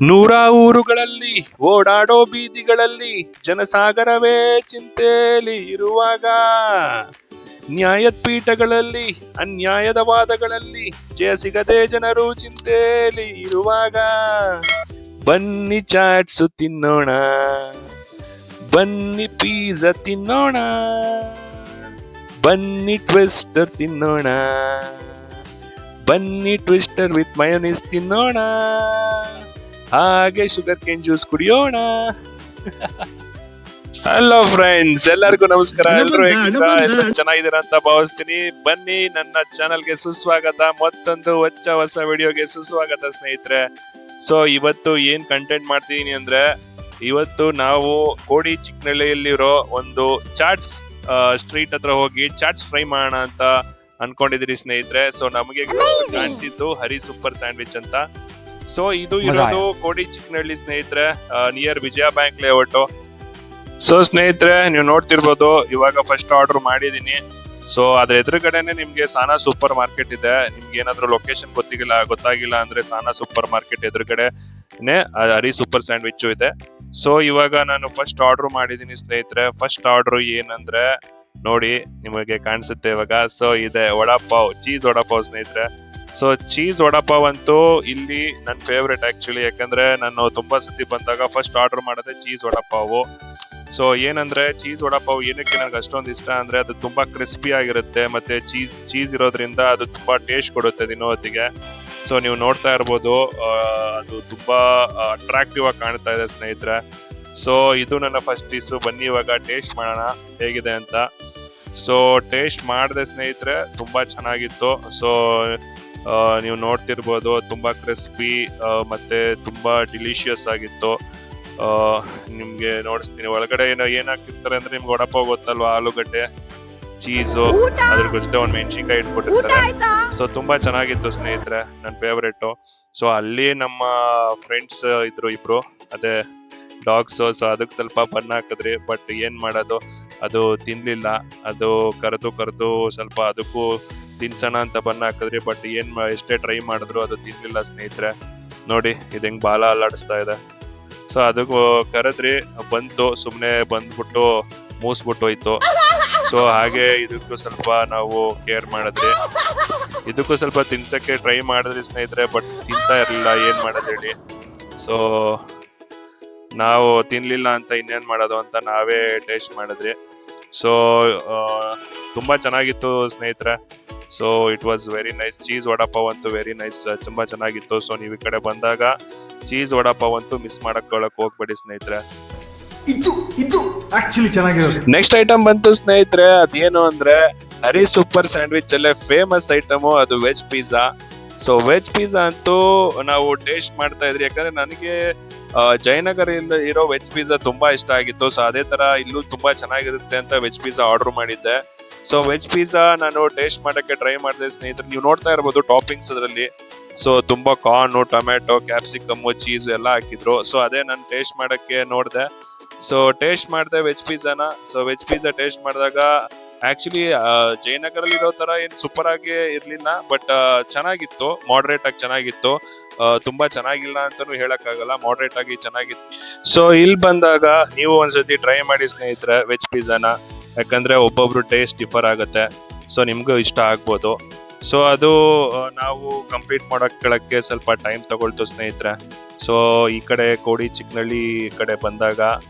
ನೂರ ಊರುಗಳಲ್ಲಿ ಓಡಾಡೋ ಬೀದಿಗಳಲ್ಲಿ ಜನಸಾಗರವೇ ಚಿಂತೆಯಲ್ಲಿ ಇರುವಾಗ, ನ್ಯಾಯದ ಪೀಠಗಳಲ್ಲಿ ಅನ್ಯಾಯದ ವಾದಗಳಲ್ಲಿ ಜಯ ಸಿಗದೆ ಜನರು ಚಿಂತೆಯಲ್ಲಿ ಇರುವಾಗ, ಬನ್ನಿ ಚಾಟ್ಸು ತಿನ್ನೋಣ, ಬನ್ನಿ ಪಿಜ್ಜಾ ತಿನ್ನೋಣ, ಬನ್ನಿ ಟ್ವಿಸ್ಟರ್ ತಿನ್ನೋಣ, ಬನ್ನಿ ಟ್ವಿಸ್ಟರ್ ವಿತ್ ಮಯೋನೀಸ್ ತಿನ್ನೋಣ, ಹಾಗೆ ಶುಗರ್ ಕೇನ್ ಜ್ಯೂಸ್ ಕುಡಿಯೋಣ. ಹಲೋ ಫ್ರೆಂಡ್ಸ್, ಎಲ್ಲರಿಗೂ ನಮಸ್ಕಾರ. ಎಲ್ಲರೂ ಚೆನ್ನಾಗಿದ್ದೀರಾ ಅಂತ ಭಾವಿಸ್ತೀನಿ. ಬನ್ನಿ, ನನ್ನ ಚಾನಲ್ಗೆ ಸುಸ್ವಾಗತ. ಮತ್ತೊಂದು ಹೊಸ ವಿಡಿಯೋಗೆ ಸುಸ್ವಾಗತ ಸ್ನೇಹಿತರೆ. ಸೊ ಇವತ್ತು ಏನ್ ಕಂಟೆಂಟ್ ಮಾಡ್ತಿದೀನಿ ಅಂದ್ರೆ, ಇವತ್ತು ನಾವು ಕೋಡಿ ಚಿಕ್ಕನಹಳ್ಳಿಯಲ್ಲಿರೋ ಒಂದು ಚಾಟ್ಸ್ ಸ್ಟ್ರೀಟ್ ಹತ್ರ ಹೋಗಿ ಚಾಟ್ಸ್ ಫ್ರೈ ಮಾಡೋಣ ಅಂತ ಅನ್ಕೊಂಡಿದೀರಿ ಸ್ನೇಹಿತರೆ. ಸೊ ನಮಗೆ ಕಾಣಿಸಿದ್ದು ಹರಿ ಸೂಪರ್ ಸ್ಯಾಂಡ್ವಿಚ್ ಅಂತ. ಸೊ ಇದು ಇರೋದು ಕೋಡಿ ಚಿಕ್ಕನಹಳ್ಳಿ ಸ್ನೇಹಿತರೆ, ನಿಯರ್ ವಿಜಯ ಬ್ಯಾಂಕ್ ಲೇಔಟ್. ಸೊ ಸ್ನೇಹಿತರೆ, ನೀವು ನೋಡ್ತಿರ್ಬೋದು, ಇವಾಗ ಫಸ್ಟ್ ಆರ್ಡರ್ ಮಾಡಿದೀನಿ. ಸೊ ಅದ್ರ ಎದುರುಗಡೆನೆ ನಿಮ್ಗೆ ಸಾನಾ ಸೂಪರ್ ಮಾರ್ಕೆಟ್ ಇದೆ. ನಿಮ್ಗೆ ಏನಾದ್ರು ಲೊಕೇಶನ್ ಗೊತ್ತಾಗಿಲ್ಲ ಅಂದ್ರೆ ಸಾನಾ ಸೂಪರ್ ಮಾರ್ಕೆಟ್ ಎದುರುಗಡೆನೆ ಹರಿ ಸೂಪರ್ ಸ್ಯಾಂಡ್ವಿಚ್ ಇದೆ. ಸೊ ಇವಾಗ ನಾನು ಫಸ್ಟ್ ಆರ್ಡರ್ ಮಾಡಿದೀನಿ ಸ್ನೇಹಿತರೆ. ಫಸ್ಟ್ ಆರ್ಡರ್ ಏನಂದ್ರೆ ನೋಡಿ, ನಿಮಗೆ ಕಾಣಿಸುತ್ತೆ ಇವಾಗ. ಸೊ ಇದೆ ವಡಾಪಾವ್, ಚೀಸ್ ವಡಾಪಾವ್ ಸ್ನೇಹಿತರೆ. ಸೊ ಚೀಸ್ ವಡಾಪಾವ್ ಅಂತೂ ಇಲ್ಲಿ ನನ್ನ ಫೇವ್ರೇಟ್ ಆಕ್ಚುಲಿ. ಯಾಕಂದ್ರೆ ನಾನು ತುಂಬಾ ಸತಿ ಬಂದಾಗ ಫಸ್ಟ್ ಆರ್ಡರ್ ಮಾಡೋದೇ ಚೀಸ್ ವಡಾಪಾವು. ಸೊ ಏನಂದ್ರೆ ಚೀಸ್ ವಡಾಪಾವ್ ಏನಕ್ಕೆ ನನಗೆ ಅಷ್ಟೊಂದು ಇಷ್ಟ ಅಂದ್ರೆ, ಅದು ತುಂಬಾ ಕ್ರಿಸ್ಪಿ ಆಗಿರುತ್ತೆ, ಮತ್ತೆ ಚೀಸ್ ಇರೋದ್ರಿಂದ ಅದು ತುಂಬಾ ಟೇಸ್ಟ್ ಕೊಡುತ್ತೆ ದಿನೋ ಹೊತ್ತಿಗೆ. ಸೊ ನೀವು ನೋಡ್ತಾ ಇರ್ಬೋದು, ಅದು ತುಂಬಾ ಅಟ್ರಾಕ್ಟಿವ್ ಆಗಿ ಕಾಣ್ತಾ ಇದೆ ಸ್ನೇಹಿತರೆ. ಸೊ ಇದು ನನ್ನ ಫಸ್ಟ್ ಡಿಶ್. ಬನ್ನಿ ಇವಾಗ ಟೇಸ್ಟ್ ಮಾಡೋಣ ಹೇಗಿದೆ ಅಂತ. ಸೊ ಟೇಸ್ಟ್ ಮಾಡಿದೆ ಸ್ನೇಹಿತರೆ, ತುಂಬಾ ಚೆನ್ನಾಗಿತ್ತು. ಸೊ ನೀವು ನೋಡ್ತಿರ್ಬೋದು, ತುಂಬಾ ಕ್ರಿಸ್ಪಿ ಮತ್ತೆ ತುಂಬಾ ಡಿಲಿಷಿಯಸ್ ಆಗಿತ್ತು. ನಿಮ್ಗೆ ನೋಡಿಸ್ತೀನಿ. ಒಳಗಡೆ ಏನ್ ಹಾಕಿರ್ತಾರೆ ಅಂದ್ರೆ, ನಿಮ್ಗೆ ವಡಾಪಾವ್ ಗೊತ್ತಲ್ವಾ, ಆಲೂಗಡ್ಡೆ, ಚೀಸು, ಅದ್ರ ಜೊತೆ ಒಂದು ಮೆಣಸಿನ್ಕಾಯಿ ಇಟ್ಕೊಟ್ಟಿರ್ತಾರೆ. ಸೊ ತುಂಬಾ ಚೆನ್ನಾಗಿತ್ತು ಸ್ನೇಹಿತರೆ, ನನ್ನ ಫೇವ್ರೇಟು. ಸೊ ಅಲ್ಲಿ ನಮ್ಮ ಫ್ರೆಂಡ್ಸ್ ಇದ್ರು ಇಬ್ರು, ಅದೇ ಡಾಗ್ಸ್. ಸೊ ಅದಕ್ಕೆ ಸ್ವಲ್ಪ ಬಣ್ಣ ಹಾಕಿದ್ರಿ, ಬಟ್ ಏನ್ ಮಾಡೋದು, ಅದು ತಿನ್ಲಿಲ್ಲ. ಅದು ಕರೆದು ಸ್ವಲ್ಪ ಅದಕ್ಕೂ ತಿನ್ಸೋಣ ಅಂತ ಬಣ್ಣ ಹಾಕಿದ್ರಿ, ಬಟ್ ಎಷ್ಟೇ ಟ್ರೈ ಮಾಡಿದ್ರು ಅದು ತಿನ್ಲಿಲ್ಲ ಸ್ನೇಹಿತರೆ. ನೋಡಿ ಇದು ಹೆಂಗ್ ಬಾಲ ಅಲ್ಲಾಡಿಸ್ತಾ ಇದೆ. ಸೊ ಅದಕ್ಕೂ ಕರೆದ್ರಿ, ಬಂತು, ಸುಮ್ನೆ ಬಂದ್ಬಿಟ್ಟು ಮೂಸ್ಬಿಟ್ಟು ಹೋಯ್ತು. ಸೊ ಹಾಗೆ ಇದಕ್ಕೂ ಸ್ವಲ್ಪ ನಾವು ಕೇರ್ ಮಾಡಿದ್ರಿ, ಇದಕ್ಕೂ ಸ್ವಲ್ಪ ತಿನ್ಸಕ್ಕೆ ಟ್ರೈ ಮಾಡಿದ್ರಿ ಸ್ನೇಹಿತರೆ, ಬಟ್ ತಿಂತಾ ಇರ್ಲಿಲ್ಲ. ಏನ್ ಮಾಡೋದು ಹೇಳಿ. ಸೊ ನಾವು ತಿನ್ಲಿಲ್ಲ ಅಂತ ಇನ್ನೇನ್ ಮಾಡೋದು ಅಂತ ನಾವೇ ಟೇಸ್ಟ್ ಮಾಡಿದ್ರಿ. ಸೊ ತುಂಬಾ ಚೆನ್ನಾಗಿತ್ತು ಸ್ನೇಹಿತರೆ. So it was very nice. Cheese vada pav ಅಂತೂ ವೆರಿ ನೈಸ್, ತುಂಬಾ ಚೆನ್ನಾಗಿತ್ತು. ಸೊ ನೀವು ಈ ಕಡೆ ಬಂದಾಗ ಚೀಸ್ ವಡಾಪಾವ್ ಅಂತೂ ಮಿಸ್ ಮಾಡಕ್ ಹೋಗ್ಬೇಡಿ ಸ್ನೇಹಿತರೆ. ಇದು ಆಕ್ಚುಲಿ ಚೆನ್ನಾಗಿರೋದು. ನೆಕ್ಸ್ಟ್ ಐಟಮ್ ಬಂತು ಸ್ನೇಹಿತರೆ, ಅದೇನು ಅಂದ್ರೆ ಹರಿ ಸೂಪರ್ ಸ್ಯಾಂಡ್ವಿಚ್ ಅಲ್ಲೇ ಫೇಮಸ್ ಐಟಮು, ಅದು veg pizza. So veg pizza ಅಂತೂ ನಾವು ಟೇಸ್ಟ್ ಮಾಡ್ತಾ ಇದ್ರಿ, ಯಾಕಂದ್ರೆ ನನಗೆ ಜಯನಗರ ಇರೋ ವೆಜ್ ಪಿಜ್ಜಾ ತುಂಬಾ ಇಷ್ಟ ಆಗಿತ್ತು. ಸೊ ಅದೇ ತರ ಇಲ್ಲೂ ತುಂಬಾ ಚೆನ್ನಾಗಿರುತ್ತೆ ಅಂತ ವೆಜ್ ಪಿಜ್ಜಾ ಆರ್ಡರ್ ಮಾಡಿದ್ದೆ. ಸೊ ವೆಜ್ ಪಿಜ್ಜಾ ನಾನು ಟೇಸ್ಟ್ ಮಾಡಕ್ಕೆ ಟ್ರೈ ಮಾಡಿದೆ ಸ್ನೇಹಿತರೆ. ನೀವು ನೋಡ್ತಾ ಇರ್ಬೋದು ಟಾಪಿಂಗ್ಸ್ ಅದರಲ್ಲಿ. ಸೊ ತುಂಬಾ ಕಾರ್ನ್, ಟೊಮ್ಯಾಟೊ, ಕ್ಯಾಪ್ಸಿಕಮ್, ಚೀಸ್ ಎಲ್ಲ ಹಾಕಿದ್ರು. ಸೊ ಅದೇ ನಾನು ಟೇಸ್ಟ್ ಮಾಡಕ್ಕೆ ನೋಡಿದೆ. ಸೊ ಟೇಸ್ಟ್ ಮಾಡಿದೆ ವೆಜ್ ಪಿಜ್ಜಾನ. ಸೊ ವೆಜ್ ಪಿಜ್ಜಾ ಟೇಸ್ಟ್ ಮಾಡಿದಾಗ ಆಕ್ಚುಲಿ ಜಯನಗರಲ್ಲಿ ಇರೋ ತರ ಏನ್ ಸೂಪರ್ ಆಗಿ ಇರ್ಲಿಲ್ಲ, ಬಟ್ ಚೆನ್ನಾಗಿತ್ತು, ಮಾಡರೇಟ್ ಆಗಿ ಚೆನ್ನಾಗಿತ್ತು. ತುಂಬಾ ಚೆನ್ನಾಗಿಲ್ಲ ಅಂತಾನು ಹೇಳಕ್ ಆಗಲ್ಲ, ಮಾಡರೇಟ್ ಆಗಿ ಚೆನ್ನಾಗಿತ್ತು. ಸೊ ಇಲ್ಲಿ ಬಂದಾಗ ನೀವು ಒಂದ್ಸತಿ ಟ್ರೈ ಮಾಡಿ ಸ್ನೇಹಿತರೆ ವೆಜ್ ಪಿಜ್ಜಾನ, ಯಾಕಂದ್ರೆ ಒಬ್ಬೊಬ್ರು ಟೇಸ್ಟ್ ಡಿಫರ್ ಆಗುತ್ತೆ. ಸೊ ನಿಮ್ಗೂ ಇಷ್ಟ ಆಗ್ಬೋದು. ಸೊ ಅದು ನಾವು ಕಂಪ್ಲೀಟ್ ಮಾಡಕ್ಕೆ ಸ್ವಲ್ಪ ಟೈಮ್ ತಗೊಳ್ತು ಸ್ನೇಹಿತರೆ. ಸೊ ಈ ಕಡೆ ಕೋಡಿ ಚಿಕ್ಕನಹಳ್ಳಿ ಕಡೆ ಬಂದಾಗ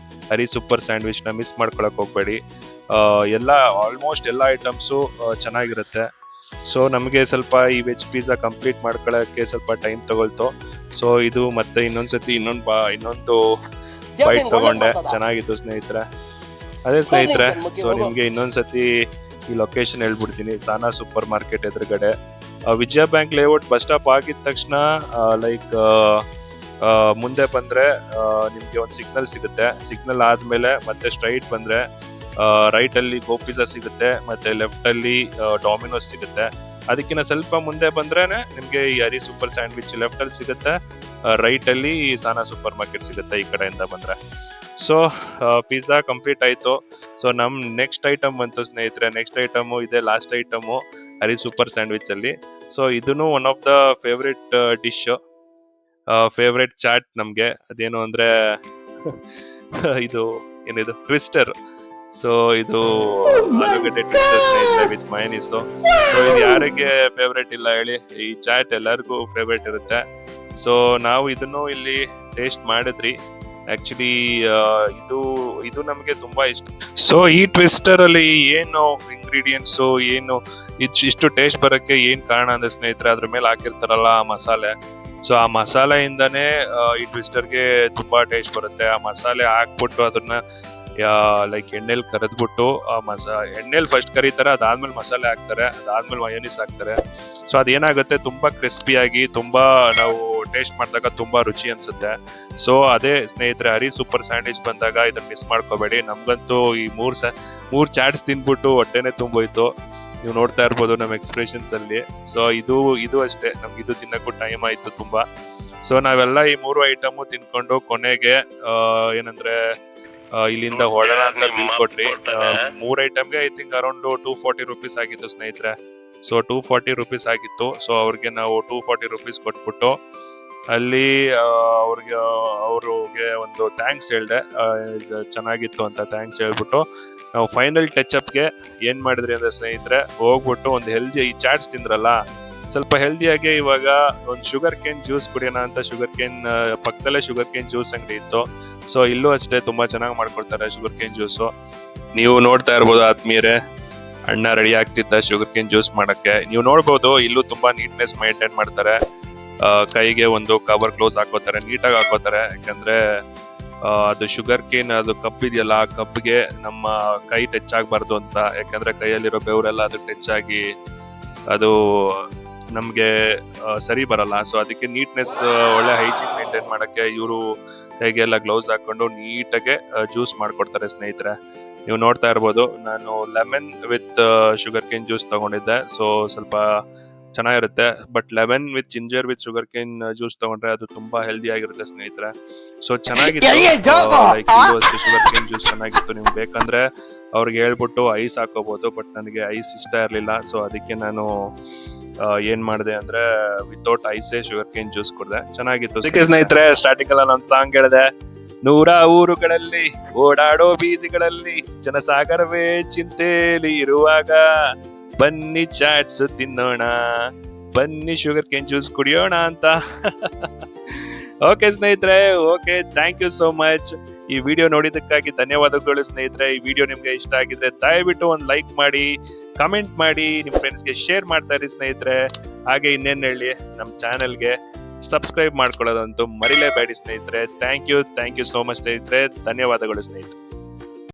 ಹರಿ ಸೂಪರ್ ಸ್ಯಾಂಡ್ವಿಚ್ ನ ಮಿಸ್ ಮಾಡ್ಕೊಳಕ್ ಹೋಗ್ಬೇಡಿ. ಆಲ್ಮೋಸ್ಟ್ ಎಲ್ಲ ಐಟಮ್ಸು ಚೆನ್ನಾಗಿರುತ್ತೆ. ಸೊ ನಮಗೆ ಸ್ವಲ್ಪ ಈ ವೆಜ್ ಪಿಜ್ಜಾ ಕಂಪ್ಲೀಟ್ ಮಾಡ್ಕೊಳಕ್ಕೆ ಸ್ವಲ್ಪ ಟೈಮ್ ತಗೊಳ್ತು. ಸೊ ಇದು ಮತ್ತೆ ಇನ್ನೊಂದು ಬೈಟ್ ತಗೊಂಡೆ, ಚೆನ್ನಾಗಿತ್ತು ಸ್ನೇಹಿತರೆ. ಅದೇ ಸ್ನೇಹಿತರೆ, ಸೊ ನಿಮ್ಗೆ ಇನ್ನೊಂದ್ಸತಿ ಈ ಲೊಕೇಶನ್ ಹೇಳ್ಬಿಡ್ತೀನಿ. ಸಾನಾ ಸೂಪರ್ ಮಾರ್ಕೆಟ್ ಎದುರುಗಡೆ ವಿಜಯ ಬ್ಯಾಂಕ್ ಲೇಔಟ್ ಬಸ್ ಸ್ಟಾಪ್ ಆಗಿದ ತಕ್ಷಣ ಮುಂದೆ ಬಂದ್ರೆ ನಿಮ್ಗೆ ಒಂದು ಸಿಗ್ನಲ್ ಸಿಗುತ್ತೆ. ಸಿಗ್ನಲ್ ಆದ್ಮೇಲೆ ಮತ್ತೆ ಸ್ಟ್ರೈಟ್ ಬಂದ್ರೆ ರೈಟ್ ಅಲ್ಲಿ ಗೋ ಪಿಜ್ಜಾ ಸಿಗುತ್ತೆ, ಮತ್ತೆ ಲೆಫ್ಟ್ ಅಲ್ಲಿ ಡಾಮಿನೋಸ್ ಸಿಗುತ್ತೆ. ಅದಕ್ಕಿಂತ ಸ್ವಲ್ಪ ಮುಂದೆ ಬಂದ್ರೇನೆ ನಿಮ್ಗೆ ಈ ಹರಿ ಸೂಪರ್ ಸ್ಯಾಂಡ್ವಿಚ್ ಲೆಫ್ಟ್ ಅಲ್ಲಿ ಸಿಗುತ್ತೆ, ರೈಟ್ ಅಲ್ಲಿ ಸಾನಾ ಸೂಪರ್ ಮಾರ್ಕೆಟ್ ಸಿಗುತ್ತೆ ಈ ಕಡೆಯಿಂದ ಬಂದ್ರೆ. ಸೊ ಪಿಜ್ಜಾ ಕಂಪ್ಲೀಟ್ ಆಯ್ತು. ಸೊ ನಮ್ ನೆಕ್ಸ್ಟ್ ಐಟಮ್ ಬಂತು ಸ್ನೇಹಿತರೆ. ನೆಕ್ಸ್ಟ್ ಐಟಮು ಇದೆ ಲಾಸ್ಟ್ ಐಟಮು ಹರಿ ಸೂಪರ್ ಸ್ಯಾಂಡ್ವಿಚ್ ಅಲ್ಲಿ. ಸೊ ಇದನ್ನು one of the favourite dish. Favourite chaat ನಮ್ಗೆ. ಅದೇನು ಅಂದ್ರೆ ಇದು ಏನಿದು ಟ್ವಿಸ್ಟರ್. ಸೊ ಇದು ಆಲೂಗಡ್ಡೆ ಟ್ವಿಸ್ಟರ್ ಸ್ನೇಹಿತರೆ ವಿತ್ ಮಯನೀಸು. ಸೊ ಇದು ಯಾರಿಗೆ ಫೇವ್ರೇಟ್ ಇಲ್ಲ ಹೇಳಿ, ಈ ಚಾಟ್ ಎಲ್ಲರಿಗೂ ಫೇವ್ರೇಟ್ ಇರುತ್ತೆ. ಸೊ ನಾವು ಇದನ್ನು ಇಲ್ಲಿ ಟೇಸ್ಟ್ ಮಾಡಿದ್ರಿ. ಆಕ್ಚುಲಿ ಇದು ನಮಗೆ ತುಂಬಾ ಇಷ್ಟ. ಸೊ ಈ ಟ್ವಿಸ್ಟರ್ ಅಲ್ಲಿ ಏನು ಇಂಗ್ರೀಡಿಯೆಂಟ್ಸ್, ಏನು ಇಷ್ಟು ಟೇಸ್ಟ್ ಬರಕ್ಕೆ ಏನ್ ಕಾರಣ ಅಂದ್ರೆ ಸ್ನೇಹಿತರೆ, ಅದ್ರ ಮೇಲೆ ಹಾಕಿರ್ತಾರಲ್ಲ ಆ ಮಸಾಲೆ. ಸೊ ಆ ಮಸಾಲೆಯಿಂದಾನೇ ಈ ಟ್ವಿಸ್ಟರ್ಗೆ ತುಂಬಾ ಟೇಸ್ಟ್ ಬರುತ್ತೆ. ಆ ಮಸಾಲೆ ಹಾಕ್ಬಿಟ್ಟು ಅದನ್ನ ಲೈಕ್ ಎಣ್ಣೆಲಿ ಕರೆದ್ಬಿಟ್ಟು ಎಣ್ಣೆಲಿ ಫಸ್ಟ್ ಕರೀತಾರೆ, ಅದಾದ್ಮೇಲೆ ಮಸಾಲೆ ಹಾಕ್ತಾರೆ, ಅದಾದ್ಮೇಲೆ ಮಯೋನೀಸ್ ಹಾಕ್ತಾರೆ. ಸೊ ಅದೇನಾಗುತ್ತೆ, ತುಂಬಾ ಕ್ರಿಸ್ಪಿಯಾಗಿ ತುಂಬಾ ನಾವು ಟೇಸ್ಟ್ ಮಾಡಿದಾಗ ತುಂಬಾ ರುಚಿ ಅನ್ಸುತ್ತೆ. ಸೊ ಅದೇ ಸ್ನೇಹಿತರೆ, ಹರಿ ಸೂಪರ್ ಸ್ಯಾಂಡ್ವಿಚ್ ಬಂದಾಗ ಇದನ್ನ ಮಿಸ್ ಮಾಡ್ಕೋಬೇಡಿ. ನಮ್ಗಂತೂ ಈ ಮೂರ್ ಚಾಟ್ಸ್ ತಿನ್ಬಿಟ್ಟು ಹೊಟ್ಟೆನೆ ತುಂಬೋಯ್ತು. ನೀವು ನೋಡ್ತಾ ಇರ್ಬೋದು ನಮ್ಮ ಎಕ್ಸ್ಪ್ರೆಷನ್ಸ್ ಅಲ್ಲಿ. ಸೊ ಇದು ಅಷ್ಟೇ, ನಮ್ಗೆ ಇದು ತಿನ್ನಕ್ಕೂ ಟೈಮ್ ಆಯ್ತು ತುಂಬಾ. ಸೊ ನಾವೆಲ್ಲ ಈ 3 ಐಟಮ್ ತಿನ್ಕೊಂಡು ಕೊನೆಗೆ ಏನಂದ್ರೆ ಇಲ್ಲಿಂದ ಹೊರಡೋಣ ಅಂತ ಬಿಲ್ ಕೊಟ್ರಿ. 3 ಐಟಮ್ಗೆ ಐ ಥಿಂಕ್ ಅರೌಂಡ್ 240 ರುಪೀಸ್ ಆಗಿತ್ತು ಸ್ನೇಹಿತರೆ. ಸೊ 240 ರುಪೀಸ್ ಆಗಿತ್ತು. ಸೊ ಅವ್ರಿಗೆ ನಾವು 240 ರುಪೀಸ್ ಕೊಟ್ಬಿಟ್ಟು ಅಲ್ಲಿ ಅವ್ರಿಗೆ ಒಂದು ಥ್ಯಾಂಕ್ಸ್ ಹೇಳ್ದೆ, ಚೆನ್ನಾಗಿತ್ತು ಅಂತ ಥ್ಯಾಂಕ್ಸ್ ಹೇಳ್ಬಿಟ್ಟು ನಾವು ಫೈನಲ್ ಟಚ್ ಅಪ್ಗೆ ಏನ್ ಮಾಡಿದ್ರಿ ಅಂದ್ರೆ ಸ್ನೇಹಿತರೆ, ಹೋಗ್ಬಿಟ್ಟು ಒಂದು ಹೆಲ್ದಿ, ಈ ಚಾಟ್ಸ್ ತಿಂದ್ರಲ್ಲ ಸ್ವಲ್ಪ ಹೆಲ್ದಿಯಾಗಿ ಇವಾಗ ಒಂದು ಶುಗರ್ ಕೇನ್ ಜ್ಯೂಸ್ ಕುಡಿಯೋಣ ಅಂತ ಶುಗರ್ ಕೇನ್ ಪಕ್ಕದಲ್ಲೇ ಶುಗರ್ ಕೇನ್ ಜ್ಯೂಸ್ ಅಂಗಡಿ ಇತ್ತು. ಸೊ ಇಲ್ಲೂ ಅಷ್ಟೇ ತುಂಬಾ ಚೆನ್ನಾಗಿ ಮಾಡ್ಕೊಡ್ತಾರೆ ಶುಗರ್ ಕೇನ್ ಜ್ಯೂಸು. ನೀವು ನೋಡ್ತಾ ಇರ್ಬೋದು ಆದ್ಮೀರೆ, ಅಣ್ಣ ರೆಡಿ ಆಗ್ತಿದ್ದ ಶುಗರ್ ಕೇನ್ ಜ್ಯೂಸ್ ಮಾಡಕ್ಕೆ. ನೀವು ನೋಡ್ಬೋದು ಇಲ್ಲೂ ತುಂಬಾ ನೀಟ್ನೆಸ್ ಮೈಂಟೈನ್ ಮಾಡ್ತಾರೆ. ಕೈಗೆ ಒಂದು ಕವರ್ ಗ್ಲೌಸ್ ಹಾಕೋತಾರೆ, ನೀಟಾಗಿ ಹಾಕೋತಾರೆ. ಯಾಕಂದ್ರೆ ಅದು ಶುಗರ್ ಕೇನ್ ಅದು ಕಪ್ ಇದೆಯಲ್ಲ, ಆ ಕಪ್ಗೆ ನಮ್ಮ ಕೈ ಟಚ್ ಆಗ್ಬಾರ್ದು ಅಂತ. ಯಾಕಂದ್ರೆ ಕೈಯಲ್ಲಿರೋ ಬೆವರೆಲ್ಲ ಅದು ಟಚ್ ಆಗಿ ಅದು ನಮ್ಗೆ ಸರಿ ಬರಲ್ಲ. ಸೊ ಅದಕ್ಕೆ ನೀಟ್ನೆಸ್, ಒಳ್ಳೆ ಹೈಜೀನ್ ಮೇಂಟೈನ್ ಮಾಡಕ್ಕೆ ಇವರು ಕೈಗೆಲ್ಲ ಗ್ಲೌಸ್ ಹಾಕೊಂಡು ನೀಟಾಗೆ ಜ್ಯೂಸ್ ಮಾಡ್ಕೊಡ್ತಾರೆ ಸ್ನೇಹಿತರೆ. ನೀವು ನೋಡ್ತಾ ಇರ್ಬೋದು, ನಾನು lemon with sugar cane juice ತಗೊಂಡಿದ್ದೆ. ಸೊ ಸ್ವಲ್ಪ ಚೆನ್ನಾಗಿರುತ್ತೆ. But lemon with ginger with sugar cane juice ತಗೊಂಡ್ರೆ ಅದು ತುಂಬಾ ಹೆಲ್ದಿ ಆಗಿರುತ್ತೆ ಸ್ನೇಹಿತರೆ. ಸೊ ಚೆನ್ನಾಗಿತ್ತು. ಲೈಕ್ ಅಷ್ಟೇ ಶುಗರ್ ಕೇನ್ ಜ್ಯೂಸ್ ಚೆನ್ನಾಗಿತ್ತು. ನಿಮ್ಗೆ ಬೇಕಂದ್ರೆ ಅವ್ರಿಗೆ ಹೇಳ್ಬಿಟ್ಟು ಐಸ್ ಹಾಕೋಬಹುದು. ಬಟ್ ನನಗೆ ಐಸ್ ಇಷ್ಟ ಇರ್ಲಿಲ್ಲ. ಸೊ ಅದಕ್ಕೆ ನಾನು ಏನ್ ಮಾಡಿದೆ ಅಂದ್ರೆ ವಿತೌಟ್ ಐಸೇ ಶುಗರ್ ಕೇನ್ ಜ್ಯೂಸ್ ಕುಡ್ದೆ. ಚೆನ್ನಾಗಿತ್ತು. ಅದಕ್ಕೆ ಸ್ನೇಹಿತರೆ ಸ್ಟಾರ್ಟಿಂಗ್ ಎಲ್ಲ ನಾನು ಸಾಂಗ್ ಹೇಳಿದೆ, 100 ಊರುಗಳಲ್ಲಿ ಓಡಾಡೋ ಬೀದಿಗಳಲ್ಲಿ ಜನಸಾಗರವೇ ಚಿಂತೆಲಿ ಇರುವಾಗ ಬನ್ನಿ ಚಾಟ್ಸ್ ತಿನ್ನೋಣ, ಬನ್ನಿ ಶುಗರ್ ಕೇನ್ ಜ್ಯೂಸ್ ಕುಡಿಯೋಣ ಅಂತ. ಓಕೆ ಸ್ನೇಹಿತರೆ, okay, thank you so much. ಈ ವಿಡಿಯೋ ನೋಡಿದ್ದಕ್ಕಾಗಿ ಧನ್ಯವಾದಗಳು ಸ್ನೇಹಿತರೆ. ಈ ವಿಡಿಯೋ ನಿಮ್ಗೆ ಇಷ್ಟ ಆಗಿದ್ರೆ ದಯವಿಟ್ಟು ಒಂದು ಲೈಕ್ ಮಾಡಿ, ಕಮೆಂಟ್ ಮಾಡಿ, ನಿಮ್ಮ ಫ್ರೆಂಡ್ಸ್ಗೆ ಶೇರ್ ಮಾಡ್ತಾ ಇರಿ ಸ್ನೇಹಿತರೆ. ಹಾಗೆ ಇನ್ನೇನು ಹೇಳಿ, ನಮ್ಮ ಚಾನೆಲ್ಗೆ ಸಬ್ಸ್ಕ್ರೈಬ್ ಮಾಡ್ಕೊಳ್ಳೋದಂತೂ ಮರಿಲೇಬೇಡಿ ಸ್ನೇಹಿತರೆ. ಥ್ಯಾಂಕ್ ಯು ಸೋ ಮಚ್ ಸ್ನೇಹಿತರೆ. ಧನ್ಯವಾದಗಳು ಸ್ನೇಹಿತರೆ.